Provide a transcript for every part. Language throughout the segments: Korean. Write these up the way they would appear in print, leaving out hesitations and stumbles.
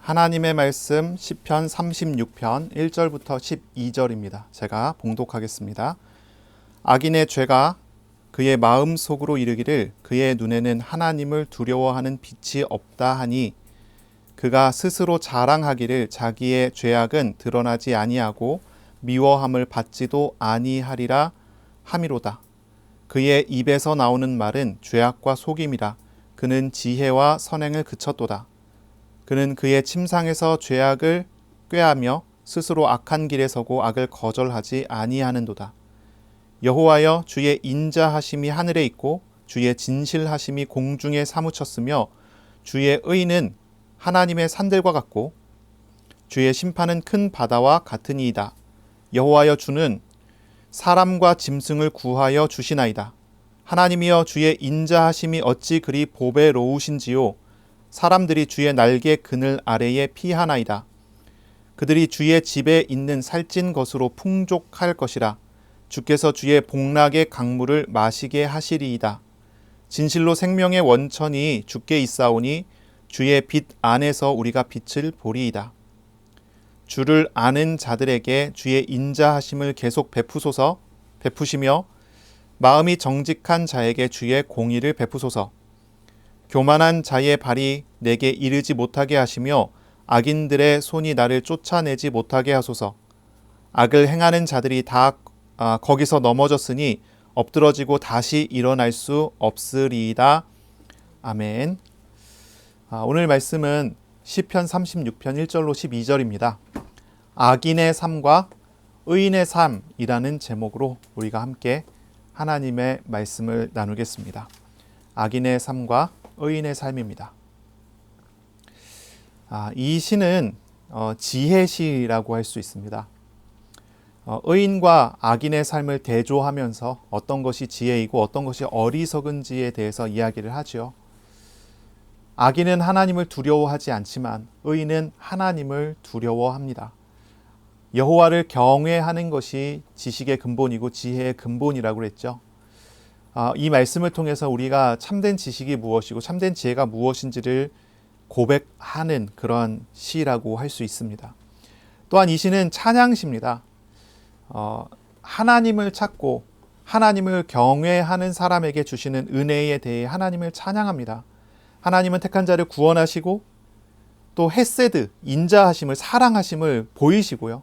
하나님의 말씀 시편 36편 1절부터 12절입니다. 제가 봉독하겠습니다. 악인의 죄가 그의 마음 속으로 이르기를 그의 눈에는 하나님을 두려워하는 빛이 없다 하니 그가 스스로 자랑하기를 자기의 죄악은 드러나지 아니하고 미워함을 받지도 아니하리라 함이로다. 그의 입에서 나오는 말은 죄악과 속임이라. 그는 지혜와 선행을 그쳤도다. 그는 그의 침상에서 죄악을 꾀하며 스스로 악한 길에 서고 악을 거절하지 아니하는도다. 여호와여, 주의 인자하심이 하늘에 있고 주의 진실하심이 공중에 사무쳤으며 주의 의는 하나님의 산들과 같고 주의 심판은 큰 바다와 같으니이다. 여호와여, 주는 사람과 짐승을 구하여 주시나이다. 하나님이여, 주의 인자하심이 어찌 그리 보배로우신지요. 사람들이 주의 날개 그늘 아래에 피하나이다. 그들이 주의 집에 있는 살찐 것으로 풍족할 것이라. 주께서 주의 복락의 강물을 마시게 하시리이다. 진실로 생명의 원천이 주께 있사오니 주의 빛 안에서 우리가 빛을 보리이다. 주를 아는 자들에게 주의 인자하심을 계속 베푸시며 마음이 정직한 자에게 주의 공의를 베푸소서. 교만한 자의 발이 내게 이르지 못하게 하시며 악인들의 손이 나를 쫓아내지 못하게 하소서. 악을 행하는 자들이 다 거기서 넘어졌으니 엎드러지고 다시 일어날 수 없으리이다. 아멘. 오늘 말씀은 시편 36편 1절로 12절입니다. 악인의 삶과 의인의 삶이라는 제목으로 우리가 함께 하나님의 말씀을 나누겠습니다. 악인의 삶과 의인의 삶입니다. 이 시는 지혜시라고 할 수 있습니다. 의인과 악인의 삶을 대조하면서 어떤 것이 지혜이고 어떤 것이 어리석은지에 대해서 이야기를 하죠. 악인은 하나님을 두려워하지 않지만 의인은 하나님을 두려워합니다. 여호와를 경외하는 것이 지식의 근본이고 지혜의 근본이라고 그랬죠. 이 말씀을 통해서 우리가 참된 지식이 무엇이고 참된 지혜가 무엇인지를 고백하는 그런 시라고 할 수 있습니다. 또한 이 시는 찬양시입니다. 하나님을 찾고 하나님을 경외하는 사람에게 주시는 은혜에 대해 하나님을 찬양합니다. 하나님은 택한 자를 구원하시고 또 헤세드, 인자하심을, 사랑하심을 보이시고요.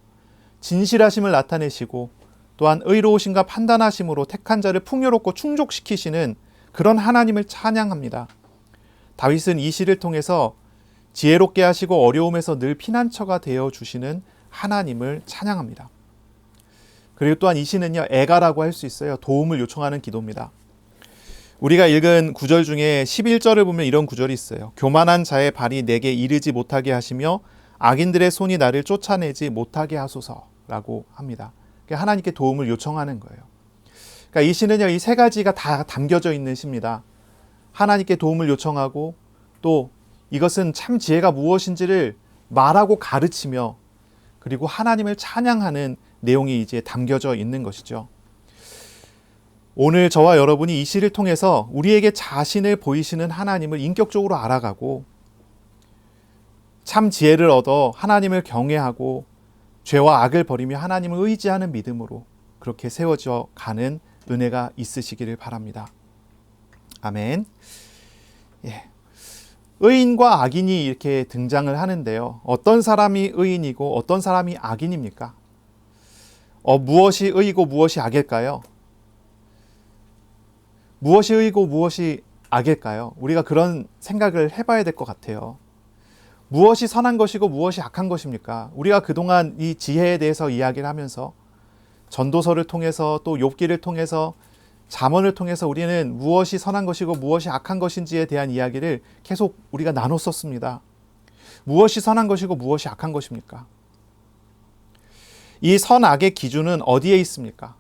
진실하심을 나타내시고 또한 의로우심과 판단하심으로 택한 자를 풍요롭고 충족시키시는 그런 하나님을 찬양합니다. 다윗은 이 시를 통해서 지혜롭게 하시고 어려움에서 늘 피난처가 되어 주시는 하나님을 찬양합니다. 그리고 또한 이 시는요, 애가라고 할 수 있어요. 도움을 요청하는 기도입니다. 우리가 읽은 구절 중에 11절을 보면 이런 구절이 있어요. 교만한 자의 발이 내게 이르지 못하게 하시며 악인들의 손이 나를 쫓아내지 못하게 하소서라고 합니다. 하나님께 도움을 요청하는 거예요. 그러니까 이 시는요, 이 세 가지가 다 담겨져 있는 시입니다. 하나님께 도움을 요청하고 또 이것은 참 지혜가 무엇인지를 말하고 가르치며 그리고 하나님을 찬양하는 내용이 이제 담겨져 있는 것이죠. 오늘 저와 여러분이 이 시를 통해서 우리에게 자신을 보이시는 하나님을 인격적으로 알아가고 참 지혜를 얻어 하나님을 경외하고 죄와 악을 버리며 하나님을 의지하는 믿음으로 그렇게 세워져 가는 은혜가 있으시기를 바랍니다. 아멘. 의인과 악인이 이렇게 등장을 하는데요. 어떤 사람이 의인이고 어떤 사람이 악인입니까? 무엇이 의이고 무엇이 악일까요? 무엇이 의이고 무엇이 악일까요? 우리가 그런 생각을 해봐야 될 것 같아요. 무엇이 선한 것이고 무엇이 악한 것입니까? 우리가 그동안 이 지혜에 대해서 이야기를 하면서 전도서를 통해서 또 욥기를 통해서 잠언을 통해서 우리는 무엇이 선한 것이고 무엇이 악한 것인지에 대한 이야기를 계속 우리가 나눴었습니다. 무엇이 선한 것이고 무엇이 악한 것입니까? 이 선악의 기준은 어디에 있습니까?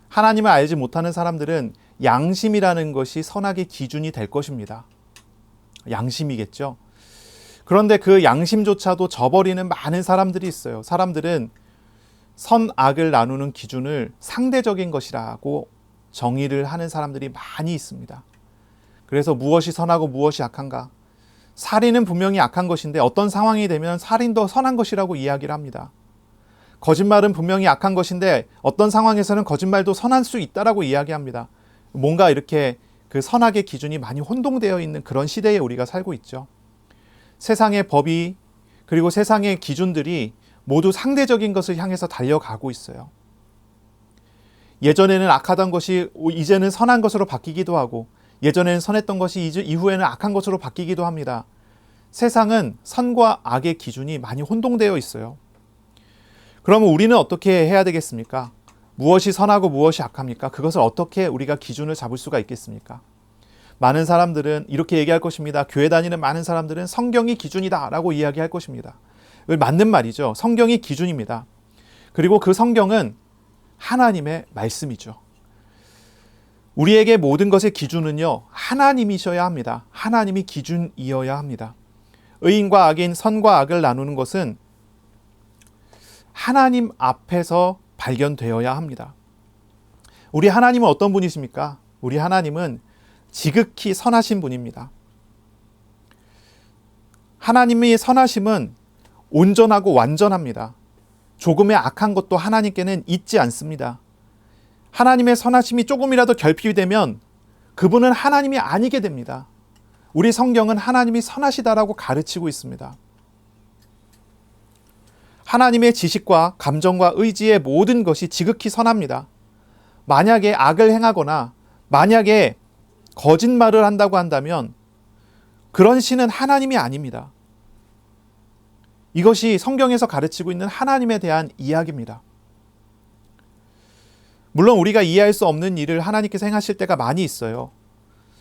하나님을 알지 못하는 사람들은 양심이라는 것이 선악의 기준이 될 것입니다. 양심이겠죠. 그런데 그 양심조차도 저버리는 많은 사람들이 있어요. 사람들은 선악을 나누는 기준을 상대적인 것이라고 정의를 하는 사람들이 많이 있습니다. 그래서 무엇이 선하고 무엇이 악한가? 살인은 분명히 악한 것인데 어떤 상황이 되면 살인도 선한 것이라고 이야기를 합니다. 거짓말은 분명히 악한 것인데 어떤 상황에서는 거짓말도 선할 수 있다라고 이야기합니다. 뭔가 이렇게 그 선악의 기준이 많이 혼동되어 있는 그런 시대에 우리가 살고 있죠. 세상의 법이 그리고 세상의 기준들이 모두 상대적인 것을 향해서 달려가고 있어요. 예전에는 악하던 것이 이제는 선한 것으로 바뀌기도 하고, 예전에는 선했던 것이 이후에는 악한 것으로 바뀌기도 합니다. 세상은 선과 악의 기준이 많이 혼동되어 있어요. 그러면 우리는 어떻게 해야 되겠습니까? 무엇이 선하고 무엇이 악합니까? 그것을 어떻게 우리가 기준을 잡을 수가 있겠습니까? 많은 사람들은 이렇게 얘기할 것입니다. 교회 다니는 많은 사람들은 성경이 기준이다 라고 이야기할 것입니다. 맞는 말이죠. 성경이 기준입니다. 그리고 그 성경은 하나님의 말씀이죠. 우리에게 모든 것의 기준은요, 하나님이셔야 합니다. 하나님이 기준이어야 합니다. 의인과 악인, 선과 악을 나누는 것은 하나님 앞에서 발견되어야 합니다. 우리 하나님은 어떤 분이십니까? 우리 하나님은 지극히 선하신 분입니다. 하나님의 선하심은 온전하고 완전합니다. 조금의 악한 것도 하나님께는 있지 않습니다. 하나님의 선하심이 조금이라도 결핍되면 그분은 하나님이 아니게 됩니다. 우리 성경은 하나님이 선하시다라고 가르치고 있습니다. 하나님의 지식과 감정과 의지의 모든 것이 지극히 선합니다. 만약에 악을 행하거나 만약에 거짓말을 한다고 한다면 그런 신은 하나님이 아닙니다. 이것이 성경에서 가르치고 있는 하나님에 대한 이야기입니다. 물론 우리가 이해할 수 없는 일을 하나님께서 행하실 때가 많이 있어요.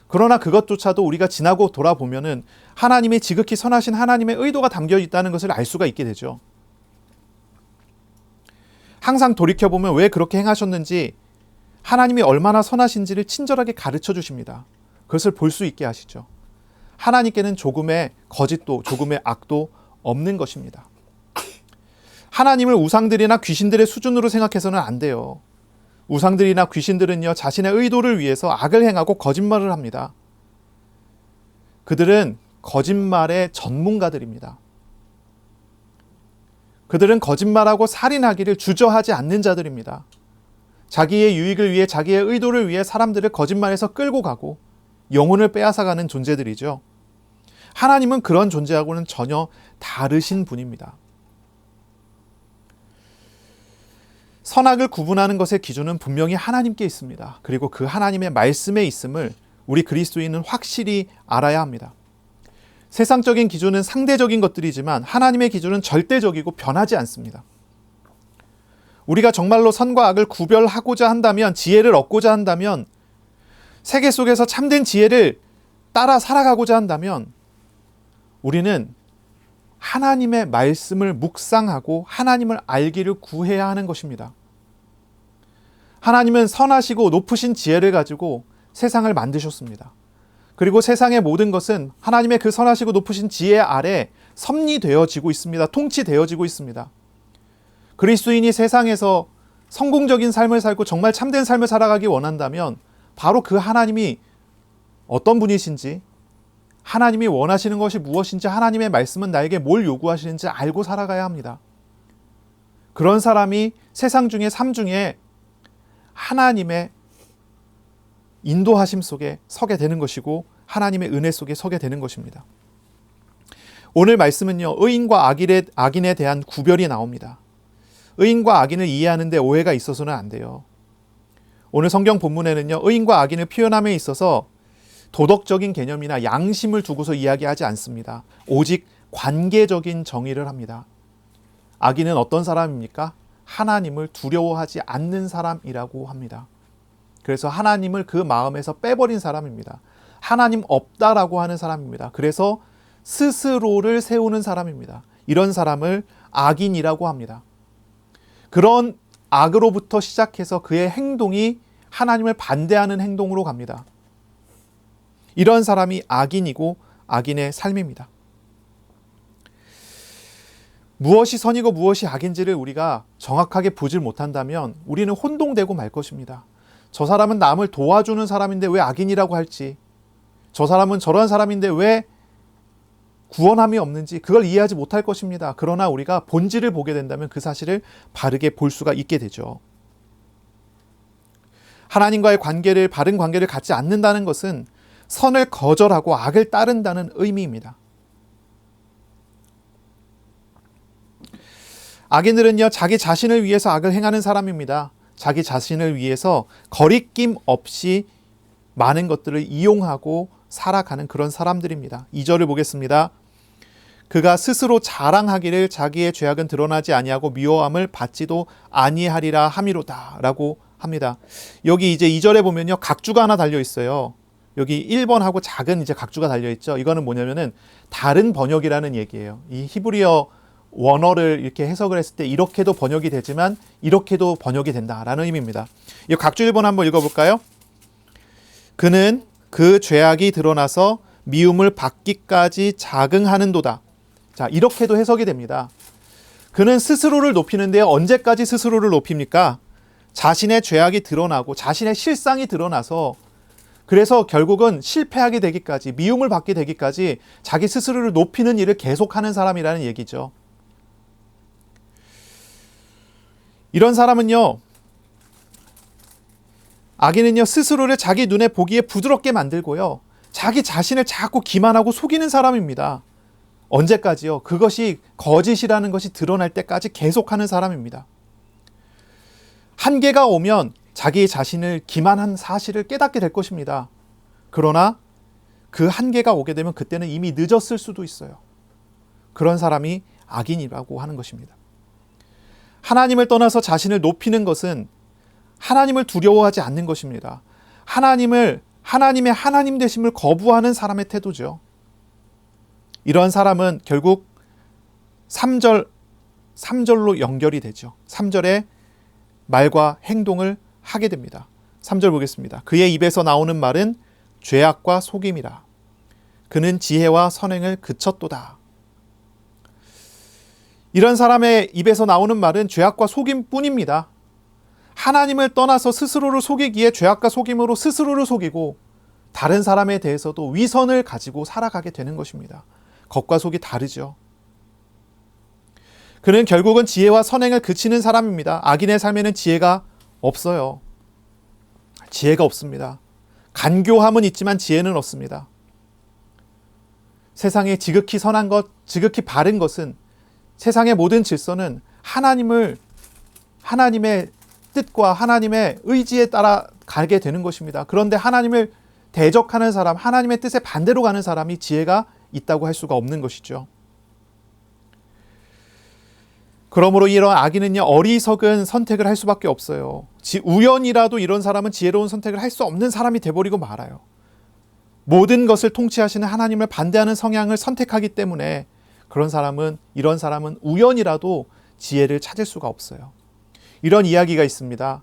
그러나 그것조차도 우리가 지나고 돌아보면은 하나님의 지극히 선하신 하나님의 의도가 담겨 있다는 것을 알 수가 있게 되죠. 항상 돌이켜보면 왜 그렇게 행하셨는지 하나님이 얼마나 선하신지를 친절하게 가르쳐 주십니다. 그것을 볼 수 있게 하시죠. 하나님께는 조금의 거짓도 조금의 악도 없는 것입니다. 하나님을 우상들이나 귀신들의 수준으로 생각해서는 안 돼요. 우상들이나 귀신들은요, 자신의 의도를 위해서 악을 행하고 거짓말을 합니다. 그들은 거짓말의 전문가들입니다. 그들은 거짓말하고 살인하기를 주저하지 않는 자들입니다. 자기의 유익을 위해 자기의 의도를 위해 사람들을 거짓말에서 끌고 가고 영혼을 빼앗아가는 존재들이죠. 하나님은 그런 존재하고는 전혀 다르신 분입니다. 선악을 구분하는 것의 기준은 분명히 하나님께 있습니다. 그리고 그 하나님의 말씀에 있음을 우리 그리스도인은 확실히 알아야 합니다. 세상적인 기준은 상대적인 것들이지만 하나님의 기준은 절대적이고 변하지 않습니다. 우리가 정말로 선과 악을 구별하고자 한다면, 지혜를 얻고자 한다면, 세계 속에서 참된 지혜를 따라 살아가고자 한다면 우리는 하나님의 말씀을 묵상하고 하나님을 알기를 구해야 하는 것입니다. 하나님은 선하시고 높으신 지혜를 가지고 세상을 만드셨습니다. 그리고 세상의 모든 것은 하나님의 그 선하시고 높으신 지혜 아래 섭리되어지고 있습니다. 통치되어지고 있습니다. 그리스도인이 세상에서 성공적인 삶을 살고 정말 참된 삶을 살아가기 원한다면 바로 그 하나님이 어떤 분이신지, 하나님이 원하시는 것이 무엇인지, 하나님의 말씀은 나에게 뭘 요구하시는지 알고 살아가야 합니다. 그런 사람이 세상 중에 삶 중에 하나님의 인도하심 속에 서게 되는 것이고 하나님의 은혜 속에 서게 되는 것입니다. 오늘 말씀은요, 의인과 악인에 대한 구별이 나옵니다. 의인과 악인을 이해하는 데 오해가 있어서는 안 돼요. 오늘 성경 본문에는요, 의인과 악인을 표현함에 있어서 도덕적인 개념이나 양심을 두고서 이야기하지 않습니다. 오직 관계적인 정의를 합니다. 악인은 어떤 사람입니까? 하나님을 두려워하지 않는 사람이라고 합니다. 그래서 하나님을 그 마음에서 빼버린 사람입니다. 하나님 없다라고 하는 사람입니다. 그래서 스스로를 세우는 사람입니다. 이런 사람을 악인이라고 합니다. 그런 악으로부터 시작해서 그의 행동이 하나님을 반대하는 행동으로 갑니다. 이런 사람이 악인이고 악인의 삶입니다. 무엇이 선이고 무엇이 악인지를 우리가 정확하게 보질 못한다면 우리는 혼동되고 말 것입니다. 저 사람은 남을 도와주는 사람인데 왜 악인이라고 할지, 저 사람은 저런 사람인데 왜 구원함이 없는지 그걸 이해하지 못할 것입니다. 그러나 우리가 본질을 보게 된다면 그 사실을 바르게 볼 수가 있게 되죠. 하나님과의 관계를, 바른 관계를 갖지 않는다는 것은 선을 거절하고 악을 따른다는 의미입니다. 악인들은요, 자기 자신을 위해서 악을 행하는 사람입니다. 자기 자신을 위해서 거리낌 없이 많은 것들을 이용하고 살아가는 그런 사람들입니다. 2절을 보겠습니다. 그가 스스로 자랑하기를 자기의 죄악은 드러나지 아니하고 미워함을 받지도 아니하리라 함이로다 라고 합니다. 여기 이제 2절에 보면요, 각주가 하나 달려 있어요. 여기 1번하고 작은 이제 각주가 달려 있죠. 이거는 뭐냐면은 다른 번역이라는 얘기예요. 이 히브리어 원어를 이렇게 해석을 했을 때 이렇게도 번역이 되지만 이렇게도 번역이 된다라는 의미입니다. 이 각주 1번 한번 읽어볼까요? 그는 그 죄악이 드러나서 미움을 받기까지 자긍하는도다. 자, 이렇게도 해석이 됩니다. 그는 스스로를 높이는데 언제까지 스스로를 높입니까? 자신의 죄악이 드러나고 자신의 실상이 드러나서 그래서 결국은 실패하게 되기까지, 미움을 받게 되기까지 자기 스스로를 높이는 일을 계속하는 사람이라는 얘기죠. 이런 사람은요, 악인은요, 스스로를 자기 눈에 보기에 부드럽게 만들고요, 자기 자신을 자꾸 기만하고 속이는 사람입니다. 언제까지요? 그것이 거짓이라는 것이 드러날 때까지 계속하는 사람입니다. 한계가 오면 자기 자신을 기만한 사실을 깨닫게 될 것입니다. 그러나 그 한계가 오게 되면 그때는 이미 늦었을 수도 있어요. 그런 사람이 악인이라고 하는 것입니다. 하나님을 떠나서 자신을 높이는 것은 하나님을 두려워하지 않는 것입니다. 하나님의 하나님 되심을 거부하는 사람의 태도죠. 이러한 사람은 결국 3절로 연결이 되죠. 3절에 말과 행동을 하게 됩니다. 3절 보겠습니다. 그의 입에서 나오는 말은 죄악과 속임이라. 그는 지혜와 선행을 그쳤도다. 이런 사람의 입에서 나오는 말은 죄악과 속임뿐입니다. 하나님을 떠나서 스스로를 속이기에 죄악과 속임으로 스스로를 속이고 다른 사람에 대해서도 위선을 가지고 살아가게 되는 것입니다. 겉과 속이 다르죠. 그는 결국은 지혜와 선행을 그치는 사람입니다. 악인의 삶에는 지혜가 없어요. 지혜가 없습니다. 간교함은 있지만 지혜는 없습니다. 세상에 지극히 선한 것, 지극히 바른 것은, 세상의 모든 질서는 하나님의 뜻과 하나님의 의지에 따라 가게 되는 것입니다. 그런데 하나님을 대적하는 사람, 하나님의 뜻에 반대로 가는 사람이 지혜가 있다고 할 수가 없는 것이죠. 그러므로 이런 악인은요, 어리석은 선택을 할 수밖에 없어요. 우연이라도 이런 사람은 지혜로운 선택을 할 수 없는 사람이 돼버리고 말아요. 모든 것을 통치하시는 하나님을 반대하는 성향을 선택하기 때문에 이런 사람은 우연이라도 지혜를 찾을 수가 없어요. 이런 이야기가 있습니다.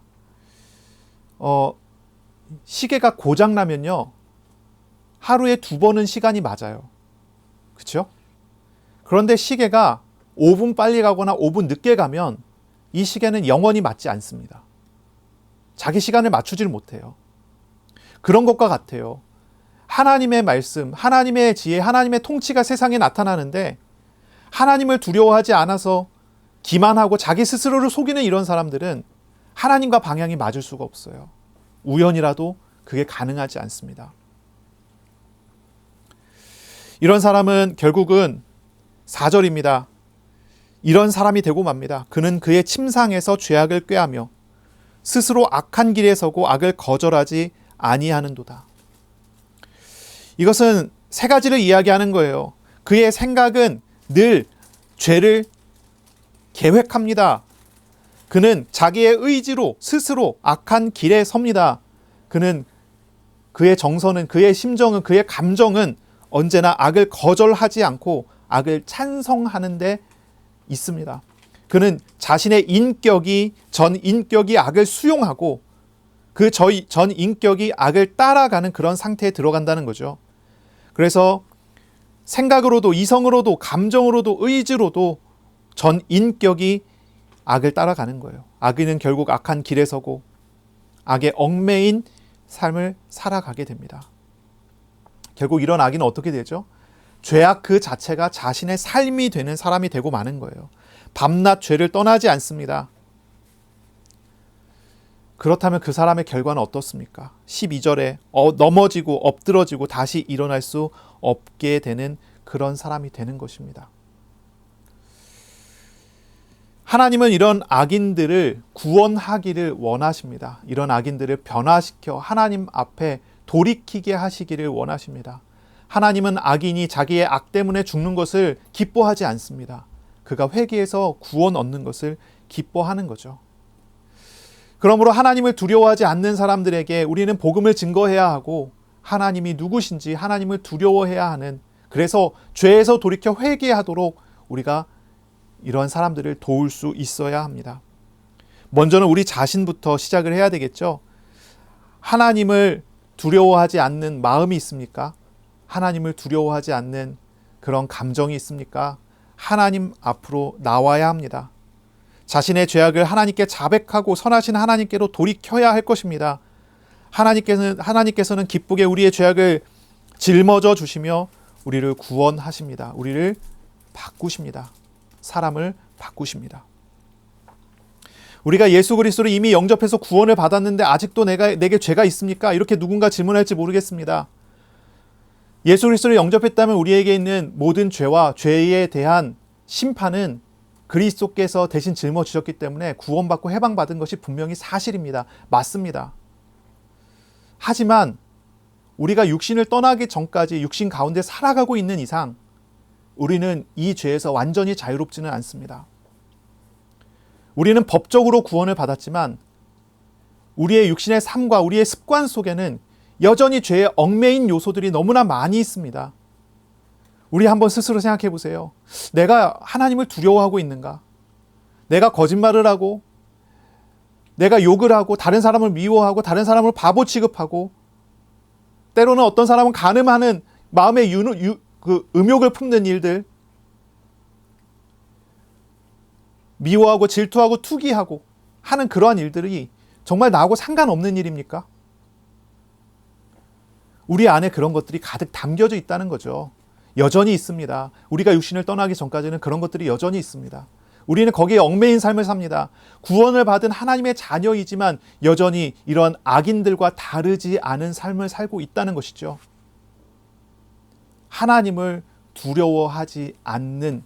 시계가 고장나면요, 하루에 2번은 시간이 맞아요. 그렇죠? 그런데 시계가 5분 빨리 가거나 5분 늦게 가면 이 시계는 영원히 맞지 않습니다. 자기 시간을 맞추지를 못해요. 그런 것과 같아요. 하나님의 말씀, 하나님의 지혜, 하나님의 통치가 세상에 나타나는데 하나님을 두려워하지 않아서 기만하고 자기 스스로를 속이는 이런 사람들은 하나님과 방향이 맞을 수가 없어요. 우연이라도 그게 가능하지 않습니다. 이런 사람은 결국은 4절입니다. 이런 사람이 되고 맙니다. 그는 그의 침상에서 죄악을 꾀하며 스스로 악한 길에 서고 악을 거절하지 아니하는도다. 이것은 세 가지를 이야기하는 거예요. 그의 생각은 늘 죄를 계획합니다. 그는 자기의 의지로 스스로 악한 길에 섭니다. 그의 정서는, 그의 심정은, 그의 감정은 언제나 악을 거절하지 않고 악을 찬성하는 데 있습니다. 그는 자신의 전 인격이 악을 수용하고 전 인격이 악을 따라가는 그런 상태에 들어간다는 거죠. 그래서 생각으로도, 이성으로도, 감정으로도, 의지로도 전 인격이 악을 따라가는 거예요. 악인은 결국 악한 길에 서고 악에 얽매인 삶을 살아가게 됩니다. 결국 이런 악인은 어떻게 되죠? 죄악 그 자체가 자신의 삶이 되는 사람이 되고 마는 거예요. 밤낮 죄를 떠나지 않습니다. 그렇다면 그 사람의 결과는 어떻습니까? 12절에 넘어지고 엎드러지고 다시 일어날 수 없게 되는 그런 사람이 되는 것입니다. 하나님은 이런 악인들을 구원하기를 원하십니다. 이런 악인들을 변화시켜 하나님 앞에 돌이키게 하시기를 원하십니다. 하나님은 악인이 자기의 악 때문에 죽는 것을 기뻐하지 않습니다. 그가 회개해서 구원 얻는 것을 기뻐하는 거죠. 그러므로 하나님을 두려워하지 않는 사람들에게 우리는 복음을 증거해야 하고 하나님이 누구신지 하나님을 두려워해야 하는, 그래서 죄에서 돌이켜 회개하도록 우리가 이러한 사람들을 도울 수 있어야 합니다. 먼저는 우리 자신부터 시작을 해야 되겠죠. 하나님을 두려워하지 않는 마음이 있습니까? 하나님을 두려워하지 않는 그런 감정이 있습니까? 하나님 앞으로 나와야 합니다. 자신의 죄악을 하나님께 자백하고 선하신 하나님께로 돌이켜야 할 것입니다. 하나님께서는 기쁘게 우리의 죄악을 짊어져 주시며 우리를 구원하십니다. 우리를 바꾸십니다. 사람을 바꾸십니다. 우리가 예수 그리스도를 이미 영접해서 구원을 받았는데 아직도 내게 죄가 있습니까? 이렇게 누군가 질문할지 모르겠습니다. 예수 그리스도를 영접했다면 우리에게 있는 모든 죄와 죄에 대한 심판은 그리스도께서 대신 짊어지셨기 때문에 구원받고 해방받은 것이 분명히 사실입니다. 맞습니다. 하지만 우리가 육신을 떠나기 전까지 육신 가운데 살아가고 있는 이상 우리는 이 죄에서 완전히 자유롭지는 않습니다. 우리는 법적으로 구원을 받았지만 우리의 육신의 삶과 우리의 습관 속에는 여전히 죄에 얽매인 요소들이 너무나 많이 있습니다. 우리 한번 스스로 생각해 보세요. 내가 하나님을 두려워하고 있는가? 내가 거짓말을 하고, 내가 욕을 하고, 다른 사람을 미워하고, 다른 사람을 바보 취급하고, 때로는 어떤 사람은 간음하는 마음의 음욕을 품는 일들, 미워하고 질투하고 투기하고 하는 그러한 일들이 정말 나하고 상관없는 일입니까? 우리 안에 그런 것들이 가득 담겨져 있다는 거죠. 여전히 있습니다. 우리가 육신을 떠나기 전까지는 그런 것들이 여전히 있습니다. 우리는 거기에 얽매인 삶을 삽니다. 구원을 받은 하나님의 자녀이지만 여전히 이런 악인들과 다르지 않은 삶을 살고 있다는 것이죠. 하나님을 두려워하지 않는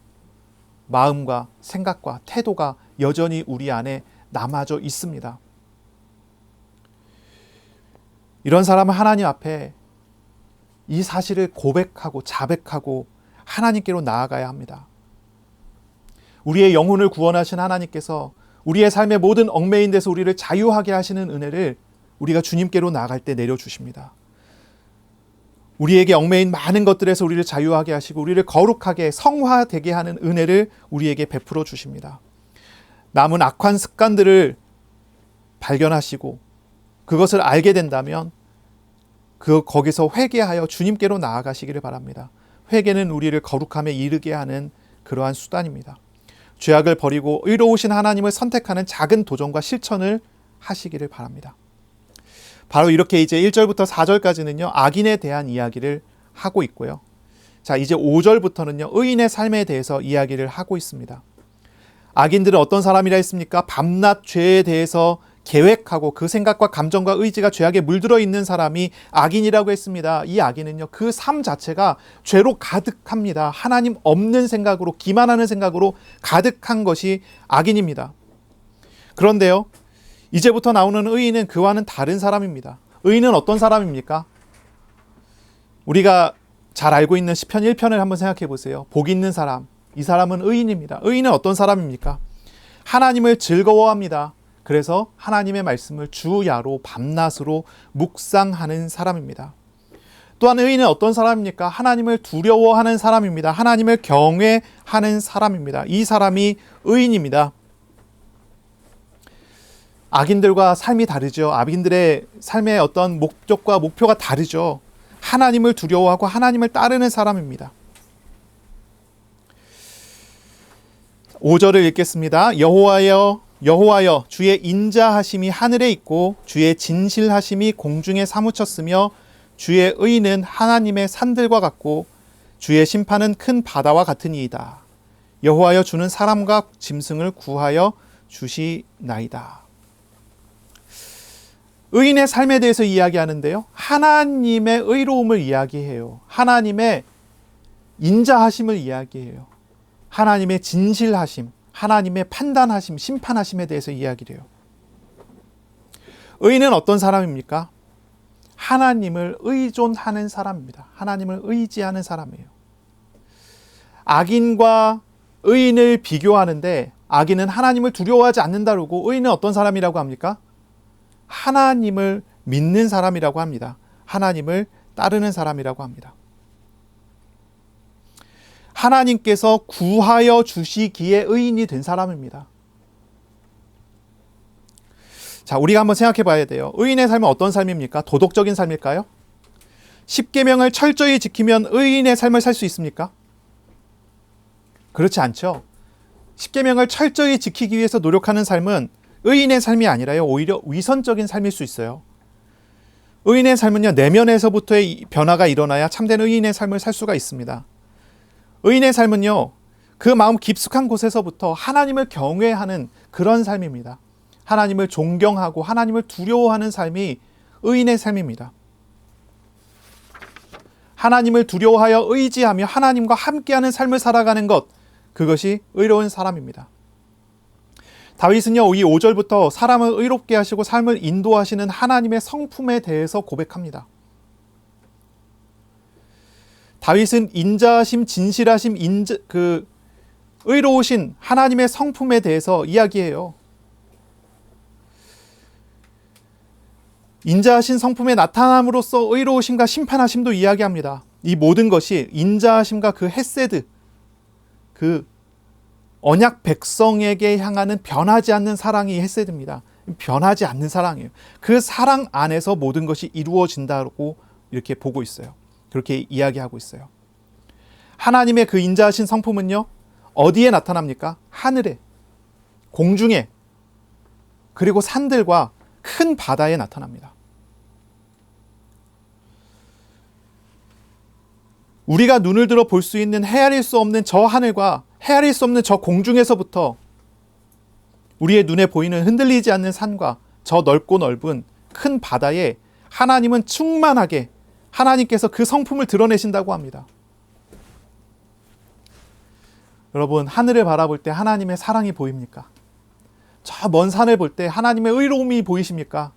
마음과 생각과 태도가 여전히 우리 안에 남아져 있습니다. 이런 사람은 하나님 앞에 이 사실을 고백하고 자백하고 하나님께로 나아가야 합니다. 우리의 영혼을 구원하신 하나님께서 우리의 삶의 모든 얽매인 데서 우리를 자유하게 하시는 은혜를 우리가 주님께로 나아갈 때 내려주십니다. 우리에게 얽매인 많은 것들에서 우리를 자유하게 하시고 우리를 거룩하게 성화되게 하는 은혜를 우리에게 베풀어 주십니다. 남은 악한 습관들을 발견하시고 그것을 알게 된다면 거기서 회개하여 주님께로 나아가시기를 바랍니다. 회개는 우리를 거룩함에 이르게 하는 그러한 수단입니다. 죄악을 버리고 의로우신 하나님을 선택하는 작은 도전과 실천을 하시기를 바랍니다. 바로 이렇게 이제 1절부터 4절까지는요, 악인에 대한 이야기를 하고 있고요. 자, 이제 5절부터는요, 의인의 삶에 대해서 이야기를 하고 있습니다. 악인들은 어떤 사람이라 했습니까? 밤낮 죄에 대해서 계획하고 그 생각과 감정과 의지가 죄악에 물들어 있는 사람이 악인이라고 했습니다. 이 악인은요, 그 삶 자체가 죄로 가득합니다. 하나님 없는 생각으로, 기만하는 생각으로 가득한 것이 악인입니다. 그런데요, 이제부터 나오는 의인은 그와는 다른 사람입니다. 의인은 어떤 사람입니까? 우리가 잘 알고 있는 시편 1편을 한번 생각해 보세요. 복 있는 사람, 이 사람은 의인입니다. 의인은 어떤 사람입니까? 하나님을 즐거워합니다. 그래서 하나님의 말씀을 주야로 밤낮으로 묵상하는 사람입니다. 또한 의인은 어떤 사람입니까? 하나님을 두려워하는 사람입니다. 하나님을 경외하는 사람입니다. 이 사람이 의인입니다. 악인들과 삶이 다르죠. 악인들의 삶의 어떤 목적과 목표가 다르죠. 하나님을 두려워하고 하나님을 따르는 사람입니다. 5절을 읽겠습니다. 여호와여 주의 인자하심이 하늘에 있고 주의 진실하심이 공중에 사무쳤으며 주의 의는 하나님의 산들과 같고 주의 심판은 큰 바다와 같으니이다. 여호와여 주는 사람과 짐승을 구하여 주시나이다. 의인의 삶에 대해서 이야기하는데요. 하나님의 의로움을 이야기해요. 하나님의 인자하심을 이야기해요. 하나님의 진실하심, 하나님의 판단하심, 심판하심에 대해서 이야기를 해요. 의인은 어떤 사람입니까? 하나님을 의존하는 사람입니다. 하나님을 의지하는 사람이에요. 악인과 의인을 비교하는데 악인은 하나님을 두려워하지 않는다 그러고 의인은 어떤 사람이라고 합니까? 하나님을 믿는 사람이라고 합니다. 하나님을 따르는 사람이라고 합니다. 하나님께서 구하여 주시기에 의인이 된 사람입니다. 자, 우리가 한번 생각해 봐야 돼요. 의인의 삶은 어떤 삶입니까? 도덕적인 삶일까요? 십계명을 철저히 지키면 의인의 삶을 살 수 있습니까? 그렇지 않죠. 십계명을 철저히 지키기 위해서 노력하는 삶은 의인의 삶이 아니라요, 오히려 위선적인 삶일 수 있어요. 의인의 삶은요, 내면에서부터의 변화가 일어나야 참된 의인의 삶을 살 수가 있습니다. 의인의 삶은요, 그 마음 깊숙한 곳에서부터 하나님을 경외하는 그런 삶입니다. 하나님을 존경하고 하나님을 두려워하는 삶이 의인의 삶입니다. 하나님을 두려워하여 의지하며 하나님과 함께하는 삶을 살아가는 것, 그것이 의로운 사람입니다. 다윗은요, 이 5절부터 사람을 의롭게 하시고 삶을 인도하시는 하나님의 성품에 대해서 고백합니다. 다윗은 인자하심, 진실하심, 의로우신 하나님의 성품에 대해서 이야기해요. 인자하신 성품의 나타남으로써 의로우심과 심판하심도 이야기합니다. 이 모든 것이 인자하심과 그 헤세드, 그 언약 백성에게 향하는 변하지 않는 사랑이 헤세드입니다. 변하지 않는 사랑이에요. 그 사랑 안에서 모든 것이 이루어진다고 이렇게 보고 있어요. 그렇게 이야기하고 있어요. 하나님의 그 인자하신 성품은요, 어디에 나타납니까? 하늘에, 공중에, 그리고 산들과 큰 바다에 나타납니다. 우리가 눈을 들어 볼 수 있는 헤아릴 수 없는 저 하늘과 헤아릴 수 없는 저 공중에서부터 우리의 눈에 보이는 흔들리지 않는 산과 저 넓고 넓은 큰 바다에 하나님은 충만하게 하나님께서 그 성품을 드러내신다고 합니다. 여러분, 하늘을 바라볼 때 하나님의 사랑이 보입니까? 저 먼 산을 볼 때 하나님의 의로움이 보이십니까?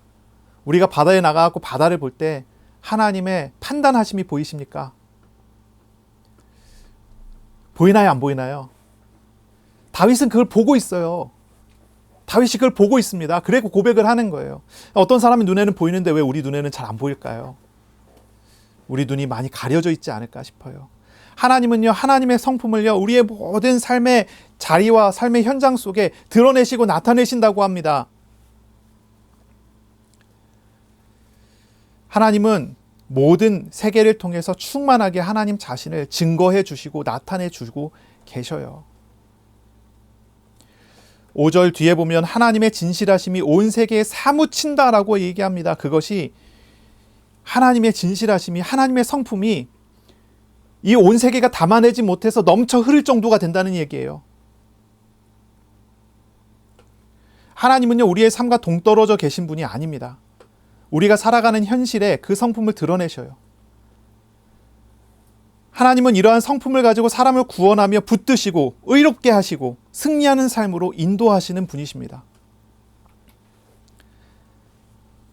우리가 바다에 나가서 바다를 볼 때 하나님의 판단하심이 보이십니까? 보이나요, 안 보이나요? 다윗은 그걸 보고 있어요. 다윗이 그걸 보고 있습니다. 그리고 고백을 하는 거예요. 어떤 사람의 눈에는 보이는데 왜 우리 눈에는 잘 안 보일까요? 우리 눈이 많이 가려져 있지 않을까 싶어요. 하나님은요, 하나님의 성품을요, 우리의 모든 삶의 자리와 삶의 현장 속에 드러내시고 나타내신다고 합니다. 하나님은 모든 세계를 통해서 충만하게 하나님 자신을 증거해 주시고 나타내 주고 계셔요. 5절 뒤에 보면 하나님의 진실하심이 온 세계에 사무친다라고 얘기합니다. 그것이 하나님의 진실하심이, 하나님의 성품이 이 온 세계가 담아내지 못해서 넘쳐 흐를 정도가 된다는 얘기예요. 하나님은요, 우리의 삶과 동떨어져 계신 분이 아닙니다. 우리가 살아가는 현실에 그 성품을 드러내셔요. 하나님은 이러한 성품을 가지고 사람을 구원하며 붙드시고 의롭게 하시고 승리하는 삶으로 인도하시는 분이십니다.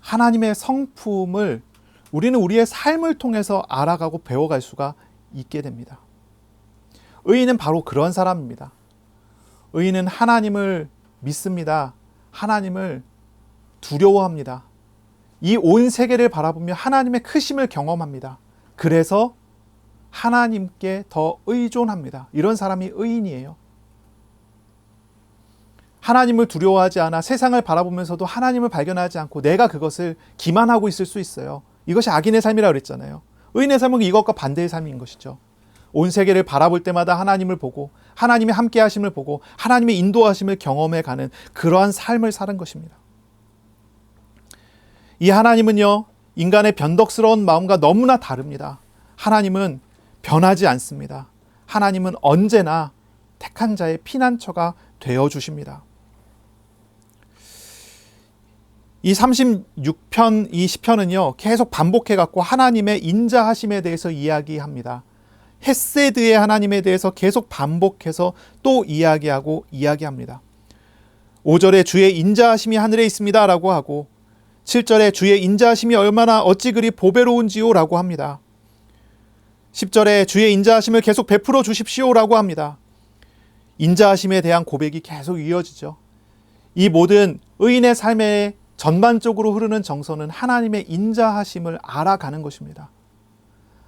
하나님의 성품을 우리는 우리의 삶을 통해서 알아가고 배워갈 수가 있게 됩니다. 의인은 바로 그런 사람입니다. 의인은 하나님을 믿습니다. 하나님을 두려워합니다. 이 온 세계를 바라보며 하나님의 크심을 경험합니다. 그래서 하나님께 더 의존합니다. 이런 사람이 의인이에요. 하나님을 두려워하지 않아 세상을 바라보면서도 하나님을 발견하지 않고 내가 그것을 기만하고 있을 수 있어요. 이것이 악인의 삶이라고 그랬잖아요. 의인의 삶은 이것과 반대의 삶인 것이죠. 온 세계를 바라볼 때마다 하나님을 보고 하나님의 함께 하심을 보고 하나님의 인도하심을 경험해가는 그러한 삶을 사는 것입니다. 이 하나님은요, 인간의 변덕스러운 마음과 너무나 다릅니다. 하나님은 변하지 않습니다. 하나님은 언제나 택한 자의 피난처가 되어 주십니다. 이 36편, 이 시편은요, 계속 반복해갖고 하나님의 인자하심에 대해서 이야기합니다. 헤세드의 하나님에 대해서 계속 반복해서 또 이야기합니다. 5절에 주의 인자하심이 하늘에 있습니다 라고 하고, 7절에 주의 인자하심이 얼마나 어찌 그리 보배로운지요 라고 합니다. 10절에 주의 인자하심을 계속 베풀어 주십시오 라고 합니다. 인자하심에 대한 고백이 계속 이어지죠. 이 모든 의인의 삶에 전반적으로 흐르는 정서는 하나님의 인자하심을 알아가는 것입니다.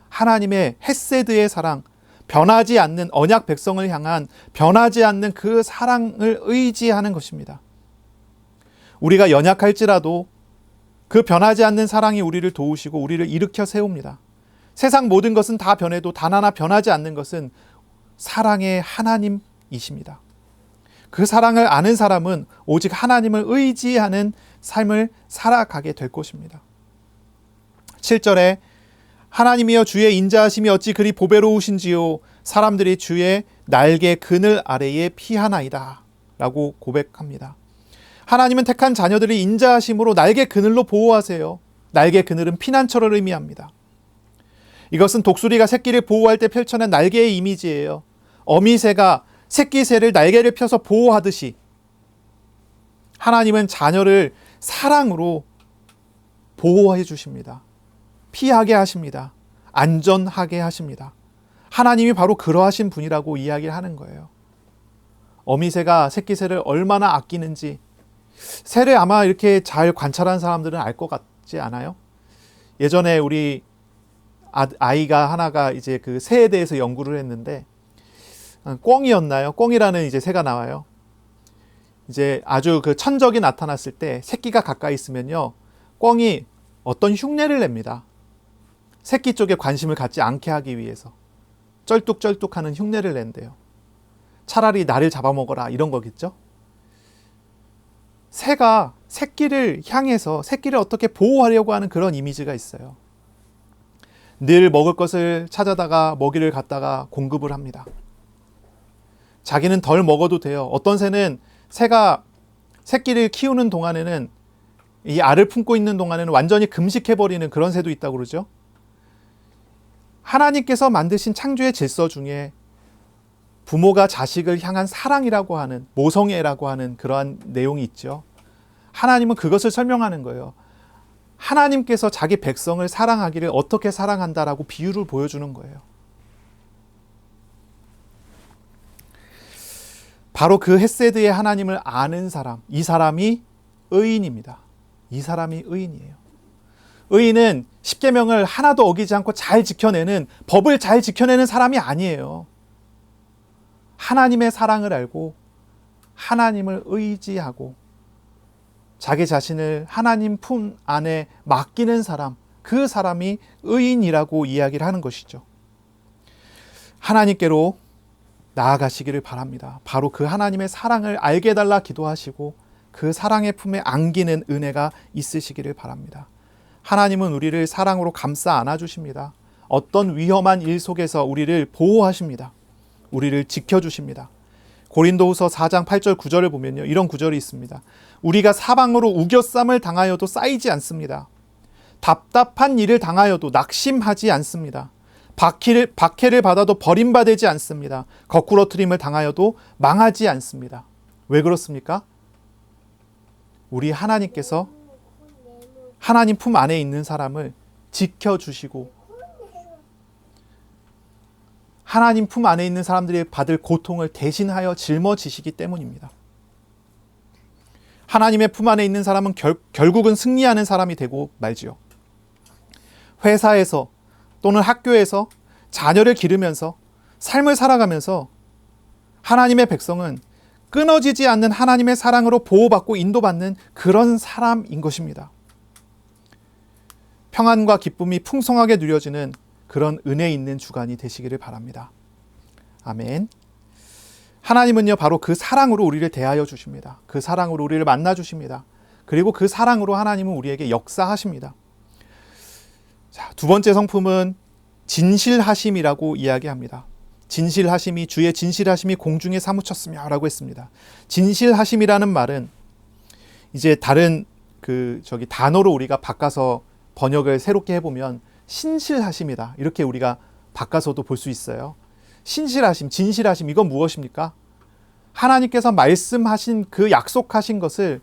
하나님의 헤세드의 사랑, 변하지 않는 언약 백성을 향한 변하지 않는 그 사랑을 의지하는 것입니다. 우리가 연약할지라도 그 변하지 않는 사랑이 우리를 도우시고 우리를 일으켜 세웁니다. 세상 모든 것은 다 변해도 단 하나 변하지 않는 것은 사랑의 하나님이십니다. 그 사랑을 아는 사람은 오직 하나님을 의지하는 삶을 살아가게 될 것입니다. 7절에 하나님이여 주의 인자하심이 어찌 그리 보배로우신지요 사람들이 주의 날개 그늘 아래에 피하나이다 라고 고백합니다. 하나님은 택한 자녀들을 인자하심으로 날개 그늘로 보호하세요. 날개 그늘은 피난처를 의미합니다. 이것은 독수리가 새끼를 보호할 때 펼쳐낸 날개의 이미지예요. 어미새가 새끼새를 날개를 펴서 보호하듯이 하나님은 자녀를 사랑으로 보호해 주십니다. 피하게 하십니다. 안전하게 하십니다. 하나님이 바로 그러하신 분이라고 이야기를 하는 거예요. 어미새가 새끼새를 얼마나 아끼는지 새를 아마 이렇게 잘 관찰한 사람들은 알 것 같지 않아요? 예전에 우리 아이가 하나가 이제 그 새에 대해서 연구를 했는데 꿩이었나요? 꿩이라는 이제 새가 나와요. 이제 아주 그 천적이 나타났을 때 새끼가 가까이 있으면요, 꿩이 어떤 흉내를 냅니다. 새끼 쪽에 관심을 갖지 않게 하기 위해서 쩔뚝쩔뚝하는 흉내를 낸대요. 차라리 나를 잡아먹어라 이런 거겠죠? 새가 새끼를 향해서 새끼를 어떻게 보호하려고 하는 그런 이미지가 있어요. 늘 먹을 것을 찾아다가 먹이를 갖다가 공급을 합니다. 자기는 덜 먹어도 돼요. 어떤 새는 새가 새끼를 키우는 동안에는 이 알을 품고 있는 동안에는 완전히 금식해버리는 그런 새도 있다고 그러죠. 하나님께서 만드신 창조의 질서 중에 부모가 자식을 향한 사랑이라고 하는 모성애라고 하는 그러한 내용이 있죠. 하나님은 그것을 설명하는 거예요. 하나님께서 자기 백성을 사랑하기를 어떻게 사랑한다라고 비유를 보여주는 거예요. 바로 그 헤세드의 하나님을 아는 사람, 이 사람이 의인입니다. 이 사람이 의인이에요. 의인은 십계명을 하나도 어기지 않고 잘 지켜내는, 법을 잘 지켜내는 사람이 아니에요. 하나님의 사랑을 알고 하나님을 의지하고 자기 자신을 하나님 품 안에 맡기는 사람, 그 사람이 의인이라고 이야기를 하는 것이죠. 하나님께로 나아가시기를 바랍니다. 바로 그 하나님의 사랑을 알게 해달라 기도하시고 그 사랑의 품에 안기는 은혜가 있으시기를 바랍니다. 하나님은 우리를 사랑으로 감싸 안아주십니다. 어떤 위험한 일 속에서 우리를 보호하십니다. 우리를 지켜주십니다. 고린도후서 4장 8절 9절을 보면요, 이런 구절이 있습니다. 우리가 사방으로 우겨쌈을 당하여도 쌓이지 않습니다. 답답한 일을 당하여도 낙심하지 않습니다. 박해를 받아도 버림받지 않습니다. 거꾸러뜨림을 당하여도 망하지 않습니다. 왜 그렇습니까? 우리 하나님께서 하나님 품 안에 있는 사람을 지켜주시고 하나님 품 안에 있는 사람들이 받을 고통을 대신하여 짊어지시기 때문입니다. 하나님의 품 안에 있는 사람은 결국은 승리하는 사람이 되고 말지요. 회사에서 또는 학교에서 자녀를 기르면서 삶을 살아가면서 하나님의 백성은 끊어지지 않는 하나님의 사랑으로 보호받고 인도받는 그런 사람인 것입니다. 평안과 기쁨이 풍성하게 누려지는 그런 은혜 있는 주간이 되시기를 바랍니다. 아멘. 하나님은요, 바로 그 사랑으로 우리를 대하여 주십니다. 그 사랑으로 우리를 만나 주십니다. 그리고 그 사랑으로 하나님은 우리에게 역사하십니다. 자, 두 번째 성품은 진실하심이라고 이야기합니다. 진실하심이 주의 진실하심이 공중에 사무쳤으며 라고 했습니다. 진실하심이라는 말은 이제 다른 단어로 우리가 바꿔서 번역을 새롭게 해보면 신실하심이다, 이렇게 우리가 바꿔서도 볼 수 있어요. 신실하심, 진실하심, 이건 무엇입니까? 하나님께서 말씀하신 그 약속하신 것을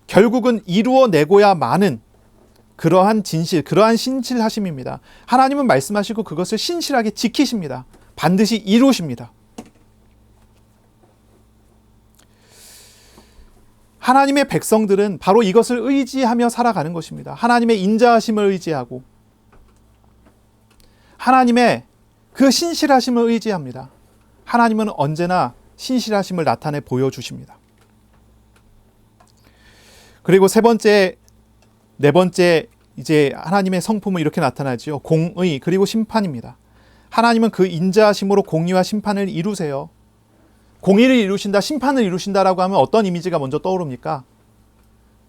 결국은 이루어내고야 마는 그러한 진실, 그러한 신실하심입니다. 하나님은 말씀하시고 그것을 신실하게 지키십니다. 반드시 이루십니다. 하나님의 백성들은 바로 이것을 의지하며 살아가는 것입니다. 하나님의 인자하심을 의지하고 하나님의 그 신실하심을 의지합니다. 하나님은 언제나 신실하심을 나타내 보여주십니다. 그리고 네 번째 이제 하나님의 성품은 이렇게 나타나지요. 공의 그리고 심판입니다. 하나님은 그 인자하심으로 공의와 심판을 이루세요. 공의를 이루신다, 심판을 이루신다라고 하면 어떤 이미지가 먼저 떠오릅니까?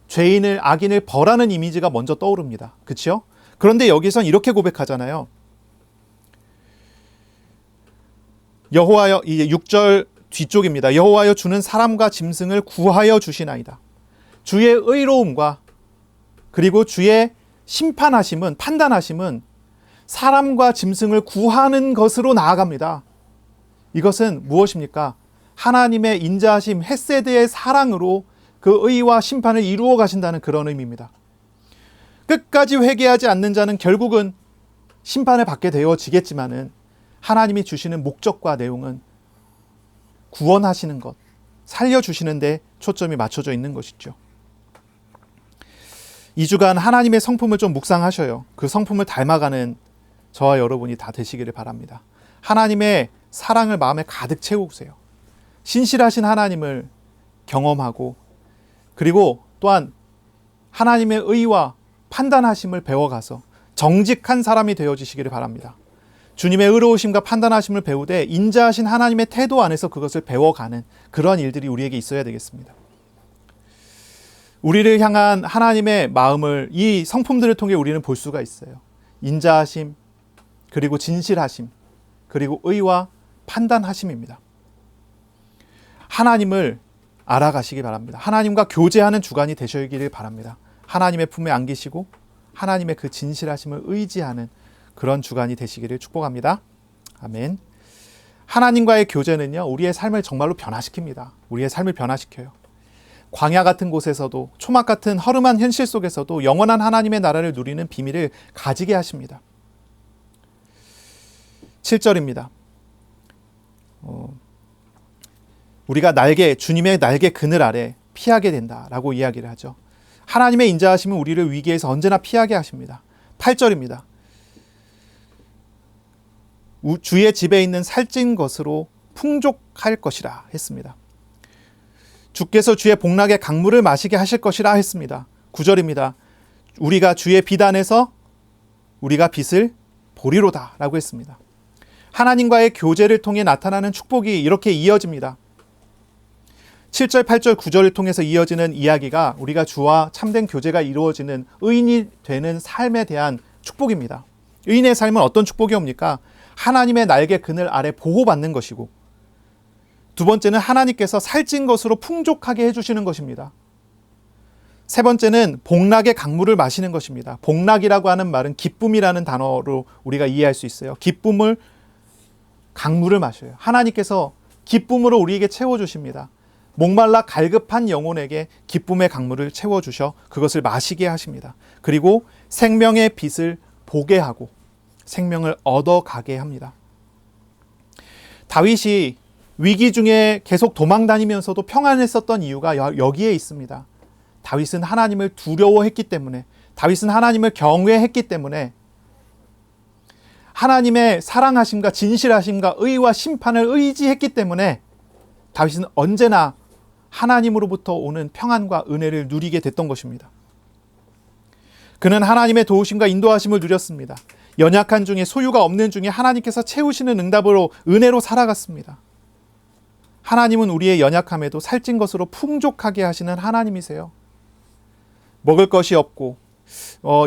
죄인을, 악인을 벌하는 이미지가 먼저 떠오릅니다. 그렇죠? 그런데 여기선 이렇게 고백하잖아요. 여호와여, 이제 6절 뒤쪽입니다. 여호와여, 주는 사람과 짐승을 구하여 주시나이다. 주의 의로움과 그리고 주의 심판하심은, 판단하심은 사람과 짐승을 구하는 것으로 나아갑니다. 이것은 무엇입니까? 하나님의 인자하심, 헤세드의 사랑으로 그 의와 심판을 이루어 가신다는 그런 의미입니다. 끝까지 회개하지 않는 자는 결국은 심판을 받게 되어지겠지만은 하나님이 주시는 목적과 내용은 구원하시는 것, 살려주시는 데 초점이 맞춰져 있는 것이죠. 2주간 하나님의 성품을 좀 묵상하셔요. 그 성품을 닮아가는 저와 여러분이 다 되시기를 바랍니다. 하나님의 사랑을 마음에 가득 채우세요. 신실하신 하나님을 경험하고 그리고 또한 하나님의 의와 판단하심을 배워가서 정직한 사람이 되어지시기를 바랍니다. 주님의 의로우심과 판단하심을 배우되 인자하신 하나님의 태도 안에서 그것을 배워가는 그러한 일들이 우리에게 있어야 되겠습니다. 우리를 향한 하나님의 마음을 이 성품들을 통해 우리는 볼 수가 있어요. 인자하심, 그리고 진실하심, 그리고 의와 판단하심입니다. 하나님을 알아가시기 바랍니다. 하나님과 교제하는 주간이 되시기를 바랍니다. 하나님의 품에 안기시고 하나님의 그 진실하심을 의지하는 그런 주간이 되시기를 축복합니다. 아멘. 하나님과의 교제는요, 우리의 삶을 정말로 변화시킵니다. 우리의 삶을 변화시켜요. 광야 같은 곳에서도, 초막 같은 허름한 현실 속에서도 영원한 하나님의 나라를 누리는 비밀을 가지게 하십니다. 7절입니다. 우리가 주님의 날개 그늘 아래 피하게 된다라고 이야기를 하죠. 하나님의 인자하심은 우리를 위기에서 언제나 피하게 하십니다. 8절입니다. 주의 집에 있는 살찐 것으로 풍족할 것이라 했습니다. 주께서 주의 복락의 강물을 마시게 하실 것이라 했습니다. 9절입니다. 우리가 주의 빛 안에서 우리가 빛을 보리로다 라고 했습니다. 하나님과의 교제를 통해 나타나는 축복이 이렇게 이어집니다. 7절, 8절, 9절을 통해서 이어지는 이야기가 우리가 주와 참된 교제가 이루어지는 의인이 되는 삶에 대한 축복입니다. 의인의 삶은 어떤 축복이 옵니까? 하나님의 날개 그늘 아래 보호받는 것이고, 두 번째는 하나님께서 살찐 것으로 풍족하게 해주시는 것입니다. 세 번째는 복락의 강물을 마시는 것입니다. 복락이라고 하는 말은 기쁨이라는 단어로 우리가 이해할 수 있어요. 강물을 마셔요. 하나님께서 기쁨으로 우리에게 채워주십니다. 목말라 갈급한 영혼에게 기쁨의 강물을 채워주셔 그것을 마시게 하십니다. 그리고 생명의 빛을 보게 하고 생명을 얻어가게 합니다. 다윗이 위기 중에 계속 도망다니면서도 평안했었던 이유가 여기에 있습니다. 다윗은 하나님을 두려워했기 때문에, 다윗은 하나님을 경외했기 때문에, 하나님의 사랑하심과 진실하심과 의와 심판을 의지했기 때문에 다윗은 언제나 하나님으로부터 오는 평안과 은혜를 누리게 됐던 것입니다. 그는 하나님의 도우심과 인도하심을 누렸습니다. 연약한 중에, 소유가 없는 중에 하나님께서 채우시는 응답으로, 은혜로 살아갔습니다. 하나님은 우리의 연약함에도 살찐 것으로 풍족하게 하시는 하나님이세요. 먹을 것이 없고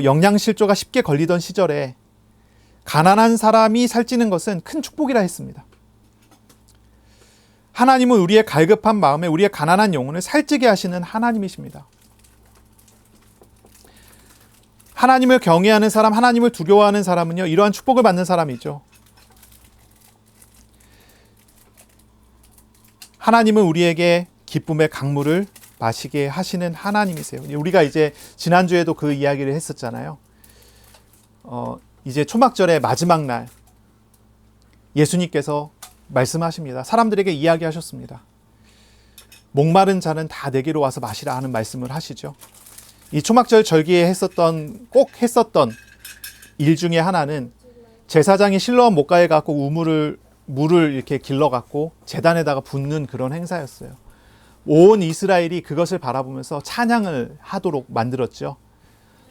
영양실조가 쉽게 걸리던 시절에 가난한 사람이 살찌는 것은 큰 축복이라 했습니다. 하나님은 우리의 갈급한 마음에 우리의 가난한 영혼을 살찌게 하시는 하나님이십니다. 하나님을 경외하는 사람, 하나님을 두려워하는 사람은요, 이러한 축복을 받는 사람이죠. 하나님은 우리에게 기쁨의 강물을 마시게 하시는 하나님이세요. 우리가 이제 지난주에도 그 이야기를 했었잖아요. 이제 초막절의 마지막 날 예수님께서 말씀하십니다. 사람들에게 이야기하셨습니다. 목마른 자는 다 내게로 와서 마시라 하는 말씀을 하시죠. 이 초막절 절기에 꼭 했었던 일 중에 하나는 제사장이 실로암 못가에 갖고 물을 이렇게 길러 갖고 제단에다가 붓는 그런 행사였어요. 온 이스라엘이 그것을 바라보면서 찬양을 하도록 만들었죠.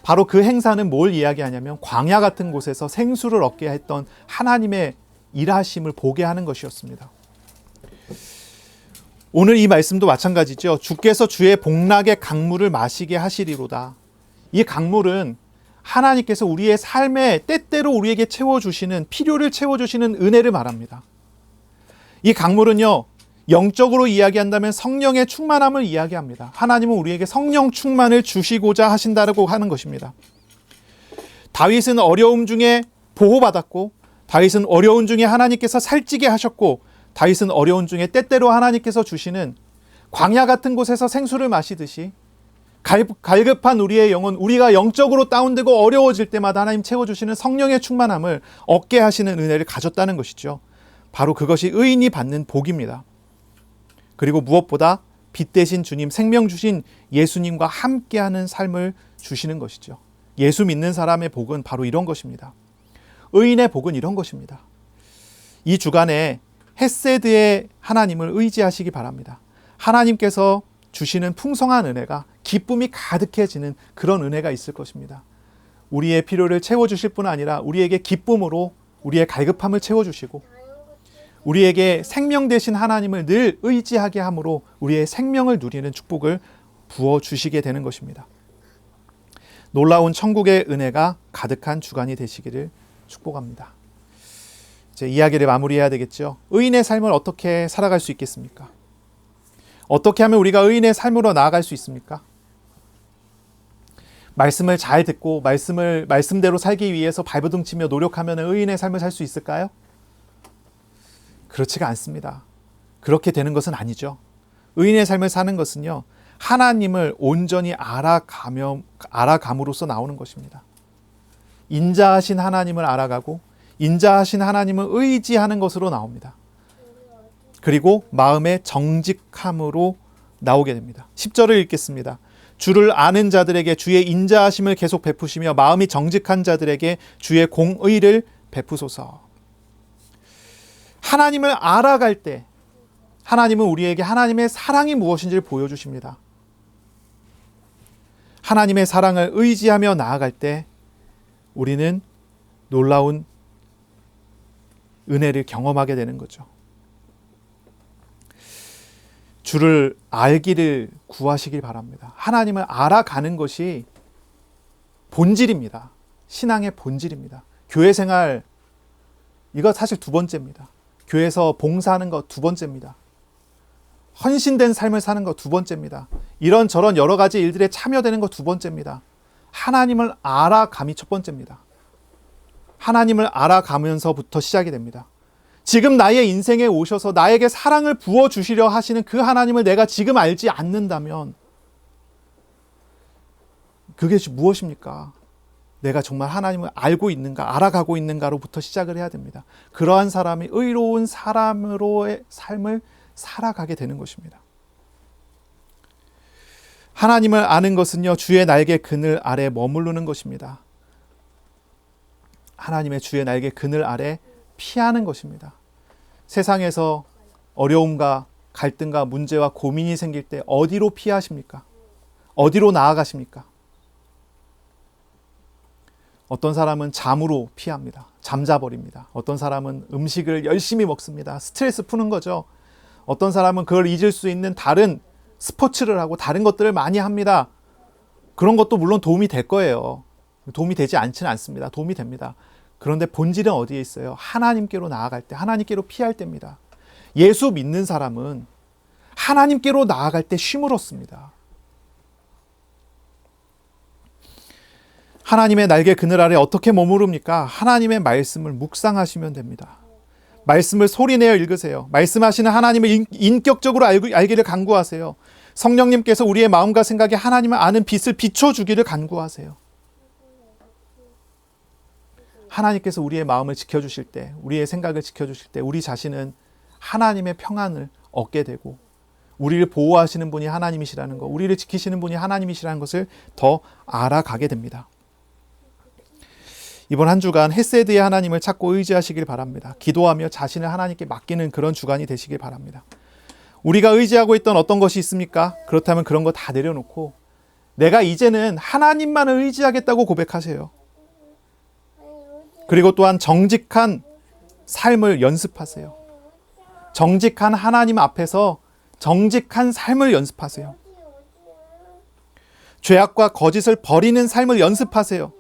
바로 그 행사는 뭘 이야기하냐면 광야 같은 곳에서 생수를 얻게 했던 하나님의 일하심을 보게 하는 것이었습니다. 오늘 이 말씀도 마찬가지죠. 주께서 주의 복락의 강물을 마시게 하시리로다. 이 강물은 하나님께서 우리의 삶에 때때로 우리에게 채워주시는, 필요를 채워주시는 은혜를 말합니다. 이 강물은요, 영적으로 이야기한다면 성령의 충만함을 이야기합니다. 하나님은 우리에게 성령 충만을 주시고자 하신다고 하는 것입니다. 다윗은 어려움 중에 보호받았고, 다윗은 어려운 중에 하나님께서 살찌게 하셨고, 다윗은 어려운 중에 때때로 하나님께서 주시는 광야 같은 곳에서 생수를 마시듯이 갈급한 우리의 영혼, 우리가 영적으로 다운되고 어려워질 때마다 하나님 채워주시는 성령의 충만함을 얻게 하시는 은혜를 가졌다는 것이죠. 바로 그것이 의인이 받는 복입니다. 그리고 무엇보다 빛 대신 주님, 생명 주신 예수님과 함께하는 삶을 주시는 것이죠. 예수 믿는 사람의 복은 바로 이런 것입니다. 의인의 복은 이런 것입니다. 이 주간에 헤세드의 하나님을 의지하시기 바랍니다. 하나님께서 주시는 풍성한 은혜가 기쁨이 가득해지는 그런 은혜가 있을 것입니다. 우리의 필요를 채워주실 뿐 아니라 우리에게 기쁨으로 우리의 갈급함을 채워주시고 우리에게 생명 되신 하나님을 늘 의지하게 함으로 우리의 생명을 누리는 축복을 부어주시게 되는 것입니다. 놀라운 천국의 은혜가 가득한 주간이 되시기를 축복합니다. 이제 이야기를 마무리해야 되겠죠. 의인의 삶을 어떻게 살아갈 수 있겠습니까? 어떻게 하면 우리가 의인의 삶으로 나아갈 수 있습니까? 말씀을 잘 듣고 말씀대로 살기 위해서 발버둥 치며 노력하면 의인의 삶을 살 수 있을까요? 그렇지가 않습니다. 그렇게 되는 것은 아니죠. 의인의 삶을 사는 것은요, 하나님을 온전히 알아감으로써 나오는 것입니다. 인자하신 하나님을 알아가고 인자하신 하나님을 의지하는 것으로 나옵니다. 그리고 마음의 정직함으로 나오게 됩니다. 10절을 읽겠습니다. 주를 아는 자들에게 주의 인자하심을 계속 베푸시며 마음이 정직한 자들에게 주의 공의를 베푸소서. 하나님을 알아갈 때 하나님은 우리에게 하나님의 사랑이 무엇인지를 보여주십니다. 하나님의 사랑을 의지하며 나아갈 때 우리는 놀라운 은혜를 경험하게 되는 거죠. 주를 알기를 구하시길 바랍니다. 하나님을 알아가는 것이 본질입니다. 신앙의 본질입니다. 교회 생활, 이거 사실 두 번째입니다. 교회에서 봉사하는 거 두 번째입니다. 헌신된 삶을 사는 거 두 번째입니다. 이런저런 여러 가지 일들에 참여되는 거 두 번째입니다. 하나님을 알아감이 첫 번째입니다. 하나님을 알아가면서부터 시작이 됩니다. 지금 나의 인생에 오셔서 나에게 사랑을 부어주시려 하시는 그 하나님을 내가 지금 알지 않는다면 그게 무엇입니까? 내가 정말 하나님을 알고 있는가, 알아가고 있는가로부터 시작을 해야 됩니다. 그러한 사람이 의로운 사람으로의 삶을 살아가게 되는 것입니다. 하나님을 아는 것은요, 주의 날개 그늘 아래 머무르는 것입니다. 하나님의 주의 날개 그늘 아래 피하는 것입니다. 세상에서 어려움과 갈등과 문제와 고민이 생길 때 어디로 피하십니까? 어디로 나아가십니까? 어떤 사람은 잠으로 피합니다. 잠자버립니다. 어떤 사람은 음식을 열심히 먹습니다. 스트레스 푸는 거죠. 어떤 사람은 그걸 잊을 수 있는 다른 스포츠를 하고 다른 것들을 많이 합니다. 그런 것도 물론 도움이 될 거예요. 도움이 되지 않지는 않습니다. 도움이 됩니다. 그런데 본질은 어디에 있어요? 하나님께로 나아갈 때, 하나님께로 피할 때입니다. 예수 믿는 사람은 하나님께로 나아갈 때 쉼을 얻습니다. 하나님의 날개 그늘 아래 어떻게 머무릅니까? 하나님의 말씀을 묵상하시면 됩니다. 말씀을 소리내어 읽으세요. 말씀하시는 하나님을 인격적으로 알기를 간구하세요. 성령님께서 우리의 마음과 생각에 하나님을 아는 빛을 비춰주기를 간구하세요. 하나님께서 우리의 마음을 지켜주실 때, 우리의 생각을 지켜주실 때 우리 자신은 하나님의 평안을 얻게 되고, 우리를 보호하시는 분이 하나님이시라는 것, 우리를 지키시는 분이 하나님이시라는 것을 더 알아가게 됩니다. 이번 한 주간 헤세드의 하나님을 찾고 의지하시길 바랍니다. 기도하며 자신을 하나님께 맡기는 그런 주간이 되시길 바랍니다. 우리가 의지하고 있던 어떤 것이 있습니까? 그렇다면 그런 거 다 내려놓고 내가 이제는 하나님만을 의지하겠다고 고백하세요. 그리고 또한 정직한 삶을 연습하세요. 정직한 하나님 앞에서 정직한 삶을 연습하세요. 죄악과 거짓을 버리는 삶을 연습하세요.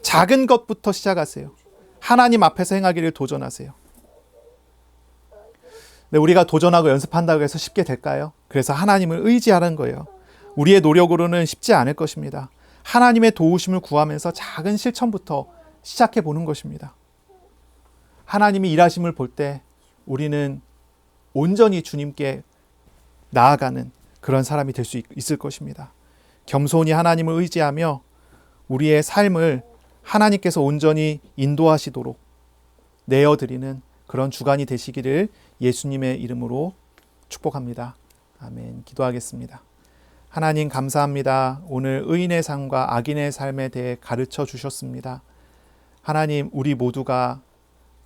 작은 것부터 시작하세요. 하나님 앞에서 행하기를 도전하세요. 네, 우리가 도전하고 연습한다고 해서 쉽게 될까요? 그래서 하나님을 의지하는 거예요. 우리의 노력으로는 쉽지 않을 것입니다. 하나님의 도우심을 구하면서 작은 실천부터 시작해 보는 것입니다. 하나님이 일하심을 볼 때 우리는 온전히 주님께 나아가는 그런 사람이 될 수 있을 것입니다. 겸손히 하나님을 의지하며 우리의 삶을 하나님께서 온전히 인도하시도록 내어드리는 그런 주간이 되시기를 예수님의 이름으로 축복합니다. 아멘. 기도하겠습니다. 하나님 감사합니다. 오늘 의인의 삶과 악인의 삶에 대해 가르쳐 주셨습니다. 하나님, 우리 모두가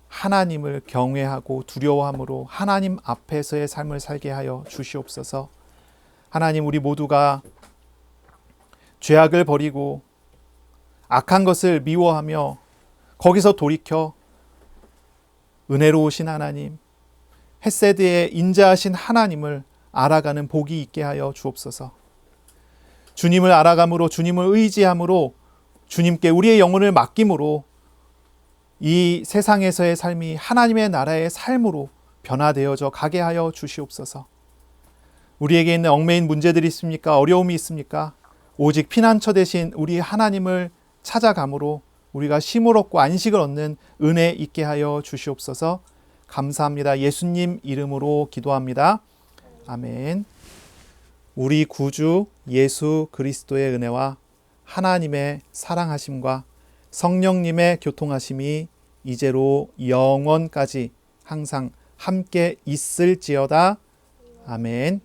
하나님을 경외하고 두려워함으로 하나님 앞에서의 삶을 살게 하여 주시옵소서. 하나님, 우리 모두가 죄악을 버리고 악한 것을 미워하며 거기서 돌이켜 은혜로우신 하나님, 헤세드의 인자하신 하나님을 알아가는 복이 있게 하여 주옵소서. 주님을 알아감으로, 주님을 의지함으로, 주님께 우리의 영혼을 맡김으로 이 세상에서의 삶이 하나님의 나라의 삶으로 변화되어져 가게 하여 주시옵소서. 우리에게 있는 얽매인 문제들이 있습니까? 어려움이 있습니까? 오직 피난처 되신 우리 하나님을 찾아감으로 우리가 쉼을 얻고 안식을 얻는 은혜 있게 하여 주시옵소서. 감사합니다. 예수님 이름으로 기도합니다. 아멘. 우리 구주 예수 그리스도의 은혜와 하나님의 사랑하심과 성령님의 교통하심이 이제로 영원까지 항상 함께 있을지어다. 아멘.